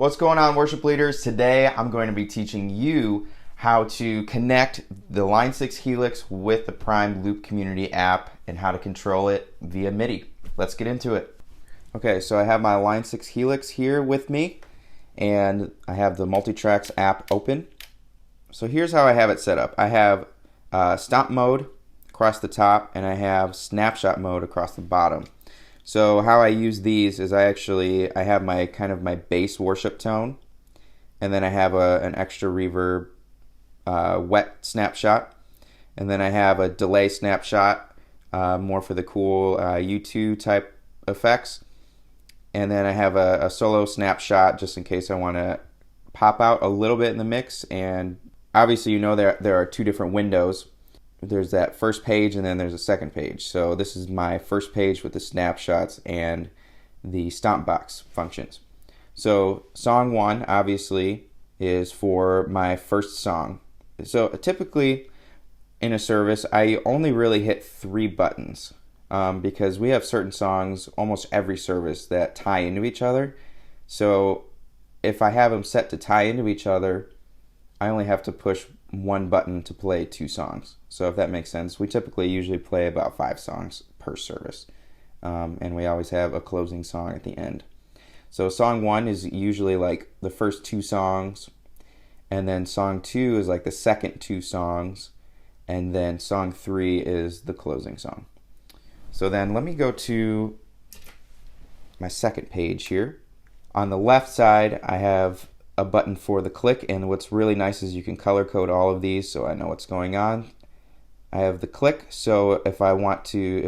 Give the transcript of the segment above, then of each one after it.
What's going on, worship leaders? Today I'm going to be teaching you how to connect the Line 6 Helix with the Prime Loop Community app and how to control it via MIDI. Let's get into it. Okay, so I have my Line 6 Helix here with me and I have the Multitracks app open. So here's how I have it set up. I have stomp mode across the top and I have snapshot mode across the bottom. So how I use these is I have my kind of my bass worship tone, and then I have an extra reverb wet snapshot, and then I have a delay snapshot more for the cool U2 type effects, and then I have a solo snapshot just in case I want to pop out a little bit in the mix. And obviously there are two different windows. There's that first page and then there's a second page. So this is my first page with the snapshots and the stomp box functions. So song 1 obviously is for my first song. So typically in a service I only really hit 3 buttons because we have certain songs almost every service that tie into each other. So if I have them set to tie into each other, I only have to push 1 button to play 2 songs. So if that makes sense, we typically usually play about 5 songs per service. And we always have a closing song at the end. So song 1 is usually like the first 2 songs, and then song 2 is like the second 2 songs, and then song 3 is the closing song. So then let me go to my second page here. On the left side, I have a button for the click, and what's really nice is you can color code all of these so I know what's going on. I have the click, so if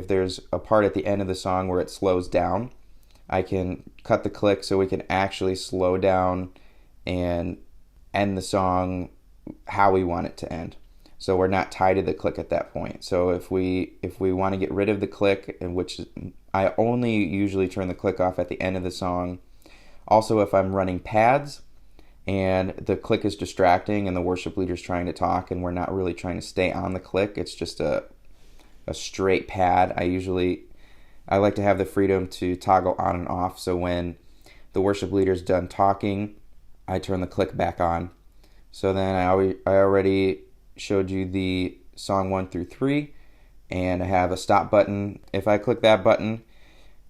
there's a part at the end of the song where it slows down, I can cut the click so we can actually slow down and end the song how we want it to end. So we're not tied to the click at that point. So if we want to get rid of the click, and which I only usually turn the click off at the end of the song. Also, if I'm running pads and the click is distracting and the worship leader's trying to talk and we're not really trying to stay on the click, it's just a straight pad. I like to have the freedom to toggle on and off, so when the worship leader's done talking, I turn the click back on. So then I already showed you the song 1 through 3, and I have a stop button. If I click that button,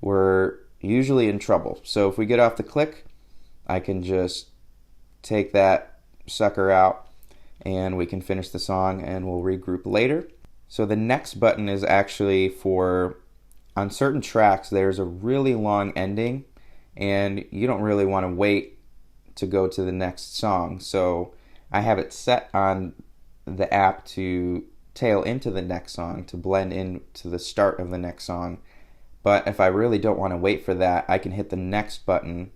we're usually in trouble. So if we get off the click, I can just take that sucker out and we can finish the song and we'll regroup later. So the next button is actually for, on certain tracks there's a really long ending and you don't really want to wait to go to the next song. So I have it set on the app to tail into the next song, to blend into the start of the next song. But if I really don't want to wait for that, I can hit the next button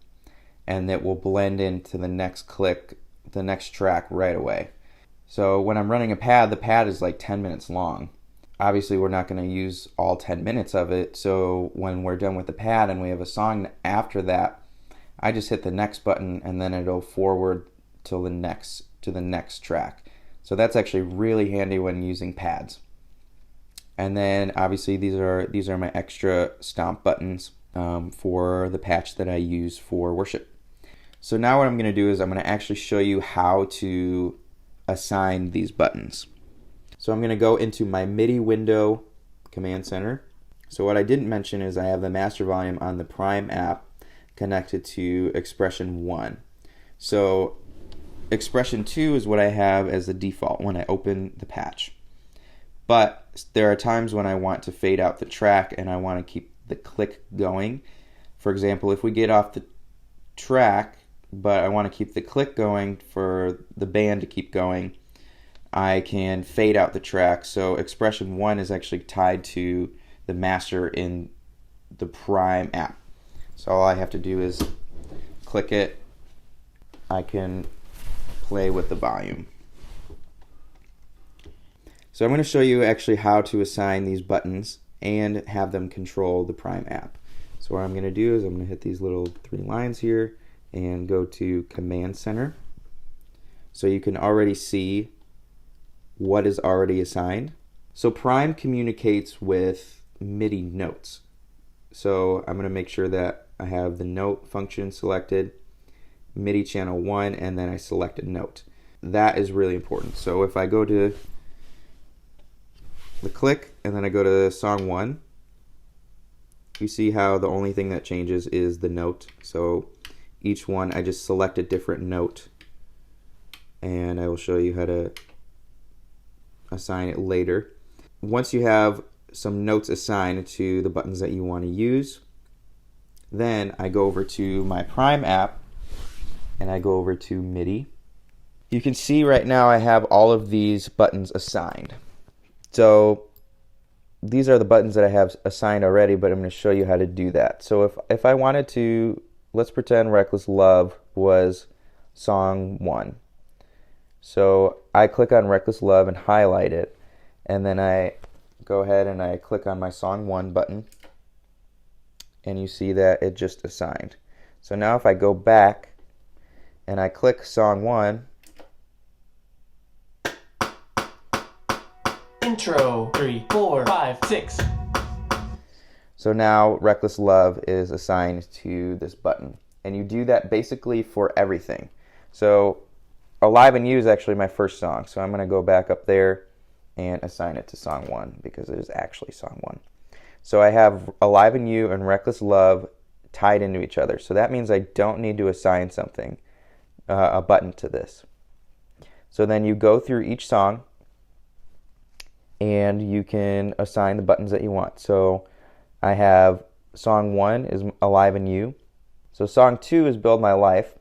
and it will blend into the next click, the next track right away. So when I'm running a pad, the pad is like 10 minutes long. Obviously we're not going to use all 10 minutes of it, so when we're done with the pad and we have a song after that, I just hit the next button and then it'll forward to the next track. So that's actually really handy when using pads. And then obviously these are my extra stomp buttons for the patch that I use for worship. So now what I'm going to do is I'm going to actually show you how to assign these buttons. So I'm going to go into my MIDI window command center. So what I didn't mention is I have the master volume on the Prime app connected to expression 1. So expression 2 is what I have as the default when I open the patch. But there are times when I want to fade out the track and I want to keep the click going. For example, if we get off the track, but I want to keep the click going for the band to keep going, I can fade out the track. So expression 1 is actually tied to the master in the Prime app. So all I have to do is click it. I can play with the volume. So I'm going to show you actually how to assign these buttons and have them control the Prime app. So what I'm going to do is I'm going to hit these little 3 lines here and go to Command Center. So you can already see what is already assigned. So Prime communicates with MIDI notes. So I'm going to make sure that I have the note function selected. MIDI channel 1 and then I select a note. That is really important. So if I go to the click and then I go to song 1, you see how the only thing that changes is the note. So each one I just select a different note, and I will show you how to assign it later. Once you have some notes assigned to the buttons that you want to use, then I go over to my Prime app and I go over to MIDI. You can see right now I have all of these buttons assigned. So these are the buttons that I have assigned already, but I'm going to show you how to do that. So if I wanted to, let's pretend Reckless Love was song 1. So I click on Reckless Love and highlight it, and then I go ahead and I click on my song 1 button, and you see that it just assigned. So now if I go back and I click song 1, intro 3, 4, 5, 6. So now Reckless Love is assigned to this button. And you do that basically for everything. So Alive and You is actually my first song. So I'm going to go back up there and assign it to song 1 because it is actually song 1. So I have Alive and You and Reckless Love tied into each other. So that means I don't need to assign something, a button to this. So then you go through each song and you can assign the buttons that you want. So I have song 1 is Alive and You. So song 2 is Build My Life.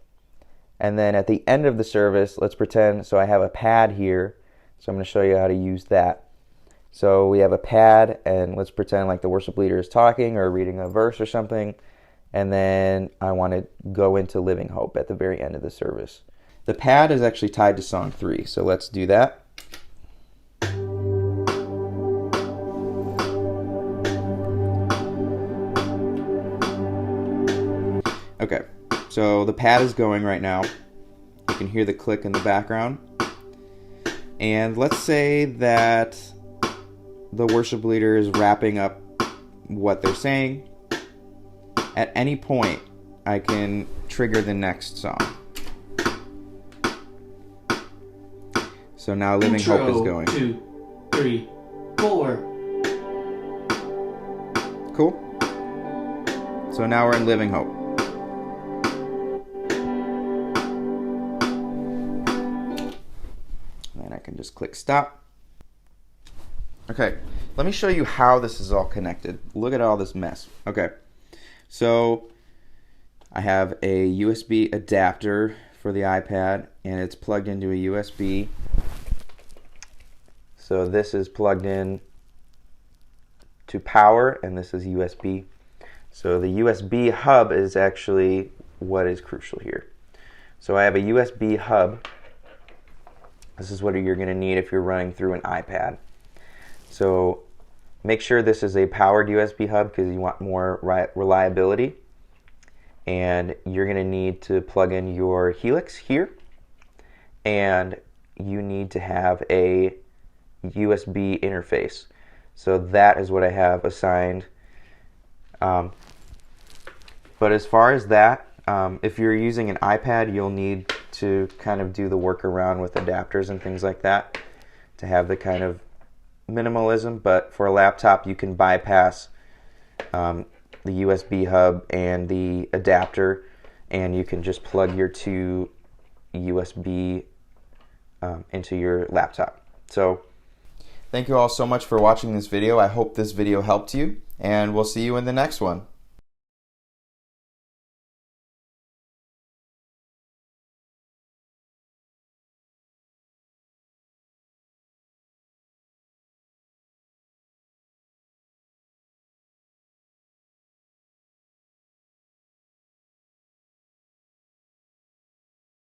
And then at the end of the service, let's pretend, so I have a pad here. So I'm going to show you how to use that. So we have a pad, and let's pretend like the worship leader is talking or reading a verse or something. And then I want to go into Living Hope at the very end of the service. The pad is actually tied to song 3. So let's do that. Okay, so the pad is going right now. You can hear the click in the background. And let's say that the worship leader is wrapping up what they're saying. At any point, I can trigger the next song. So now Living Hope is going. 2, 3, 4. Cool. So now we're in Living Hope. And I can just click stop. Okay, let me show you how this is all connected. Look at all this mess. Okay, so I have a USB adapter for the iPad, and it's plugged into a USB. So this is plugged in to power, and this is USB. So the USB hub is actually what is crucial here. So I have a USB hub. This is what you're going to need if you're running through an iPad. So make sure this is a powered USB hub because you want more reliability. And you're going to need to plug in your Helix here. And you need to have a USB interface. So that is what I have assigned. But as far as that, if you're using an iPad, you'll need to kind of do the workaround with adapters and things like that to have the kind of minimalism. But for a laptop, you can bypass the USB hub and the adapter, and you can just plug your two USB into your laptop. So thank you all so much for watching this video. I hope this video helped you, and we'll see you in the next one.